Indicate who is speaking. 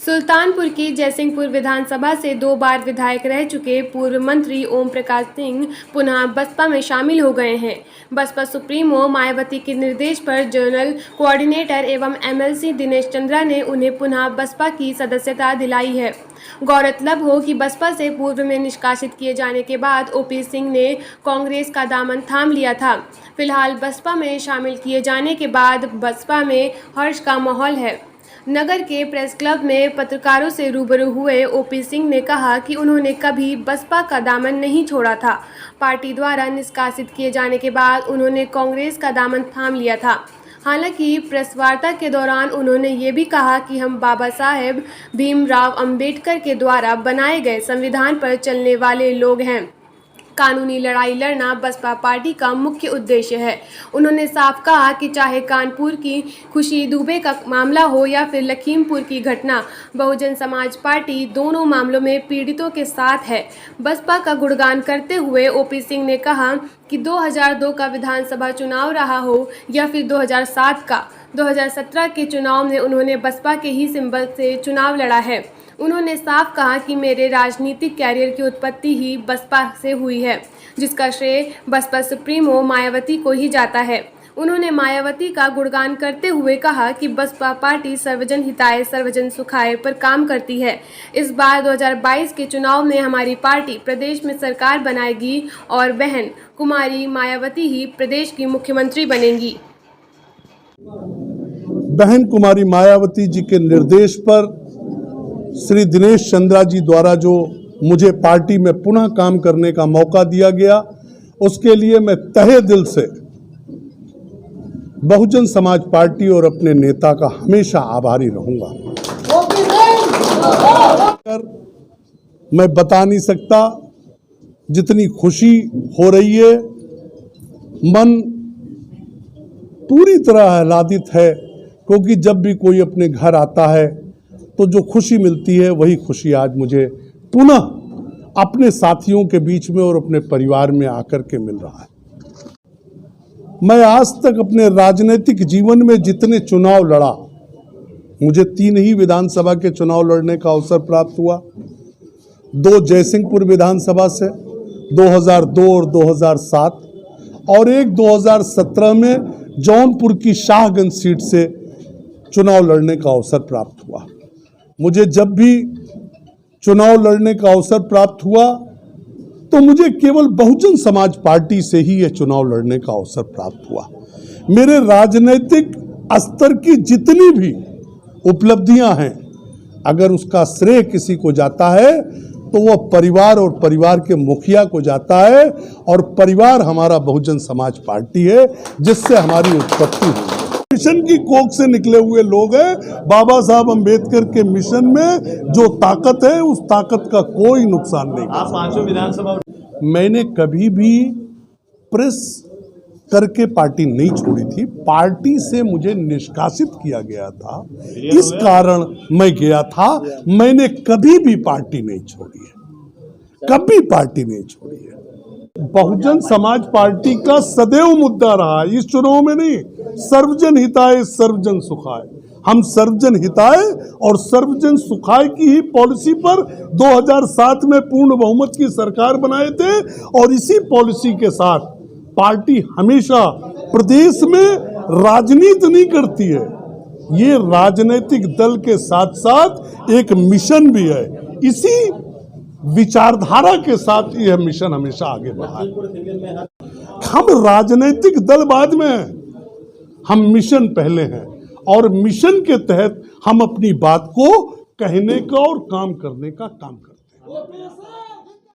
Speaker 1: सुल्तानपुर की जयसिंहपुर विधानसभा से 2 बार विधायक रह चुके पूर्व मंत्री ओम प्रकाश सिंह पुनः बसपा में शामिल हो गए हैं। बसपा सुप्रीमो मायावती के निर्देश पर जनरल कोऑर्डिनेटर एवं एमएलसी दिनेश चंद्रा ने उन्हें पुनः बसपा की सदस्यता दिलाई है। गौरतलब हो कि बसपा से पूर्व में निष्कासित किए जाने के बाद ओपी सिंह ने कांग्रेस का दामन थाम लिया था। फिलहाल बसपा में शामिल किए जाने के बाद बसपा में हर्ष का माहौल है। नगर के प्रेस क्लब में पत्रकारों से रूबरू हुए ओपी सिंह ने कहा कि उन्होंने कभी बसपा का दामन नहीं छोड़ा था। पार्टी द्वारा निष्कासित किए जाने के बाद उन्होंने कांग्रेस का दामन थाम लिया था। हालांकि प्रेस वार्ता के दौरान उन्होंने ये भी कहा कि हम बाबा साहेब भीमराव अंबेडकर के द्वारा बनाए गए संविधान पर चलने वाले लोग हैं। कानूनी लड़ाई लड़ना बसपा पार्टी का मुख्य उद्देश्य है। उन्होंने साफ कहा कि चाहे कानपुर की खुशी दुबे का मामला हो या फिर लखीमपुर की घटना, बहुजन समाज पार्टी दोनों मामलों में पीड़ितों के साथ है। बसपा का गुणगान करते हुए ओपी सिंह ने कहा कि 2002 का विधानसभा चुनाव रहा हो या फिर 2007 का, 2017 के चुनाव में उन्होंने बसपा के ही सिंबल से चुनाव लड़ा है। उन्होंने साफ कहा कि मेरे राजनीतिक कैरियर की उत्पत्ति ही बसपा से हुई है, जिसका श्रेय बसपा सुप्रीमो मायावती को ही जाता है। उन्होंने मायावती का गुणगान करते हुए कहा कि बसपा पार्टी सर्वजन हिताय सर्वजन सुखाय पर काम करती है। इस बार 2022 के चुनाव में हमारी पार्टी प्रदेश में सरकार बनाएगी और बहन कुमारी मायावती ही प्रदेश की मुख्यमंत्री बनेंगी।
Speaker 2: बहन कुमारी मायावती जी के निर्देश पर श्री दिनेश चंद्रा जी द्वारा जो मुझे पार्टी में पुनः काम करने का मौका दिया गया, उसके लिए मैं तहे दिल से बहुजन समाज पार्टी और अपने नेता का हमेशा आभारी रहूंगा। मैं बता नहीं सकता जितनी खुशी हो रही है, मन पूरी तरह आह्लादित है, क्योंकि जब भी कोई अपने घर आता है तो जो खुशी मिलती है वही खुशी आज मुझे पुनः अपने साथियों के बीच में और अपने परिवार में आकर के मिल रहा है। मैं आज तक अपने राजनीतिक जीवन में जितने चुनाव लड़ा, मुझे 3 ही विधानसभा के चुनाव लड़ने का अवसर प्राप्त हुआ। 2 जयसिंहपुर विधानसभा से 2002 और 2007, और एक 2017 में जौनपुर की शाहगंज सीट से चुनाव लड़ने का अवसर प्राप्त हुआ। मुझे जब भी चुनाव लड़ने का अवसर प्राप्त हुआ तो मुझे केवल बहुजन समाज पार्टी से ही यह चुनाव लड़ने का अवसर प्राप्त हुआ। मेरे राजनीतिक स्तर की जितनी भी उपलब्धियां हैं, अगर उसका श्रेय किसी को जाता है तो वह परिवार और परिवार के मुखिया को जाता है, और परिवार हमारा बहुजन समाज पार्टी है, जिससे हमारी उत्पत्ति हुई। मिशन की कोख से निकले हुए लोग हैं। बाबा साहब अंबेडकर के मिशन में जो ताकत है, उस ताकत का कोई नुकसान नहीं।
Speaker 3: आप 5 विधानसभा,
Speaker 2: मैंने कभी भी प्रेस करके पार्टी नहीं छोड़ी थी। पार्टी से मुझे निष्कासित किया गया था, इस कारण मैं गया था। मैंने कभी भी पार्टी नहीं छोड़ी है, कभी पार्टी नहीं छोड़ी है। बहुजन समाज पार्टी का सदैव मुद्दा रहा, इस चुनाव में नहीं, सर्वजन हिताय सर्वजन सुखाय। हम सर्वजन हिताय और सर्वजन सुखाय की ही पॉलिसी पर 2007 में पूर्ण बहुमत की सरकार बनाए थे, और इसी पॉलिसी के साथ पार्टी हमेशा प्रदेश में राजनीति नहीं करती है। ये राजनीतिक दल के साथ साथ एक मिशन भी है। इसी विचारधारा के साथ यह मिशन हमेशा आगे बढ़ा है। हम राजनीतिक दल बाद में हैं, हम मिशन पहले हैं, और मिशन के तहत हम अपनी बात को कहने का और काम करने का काम करते हैं।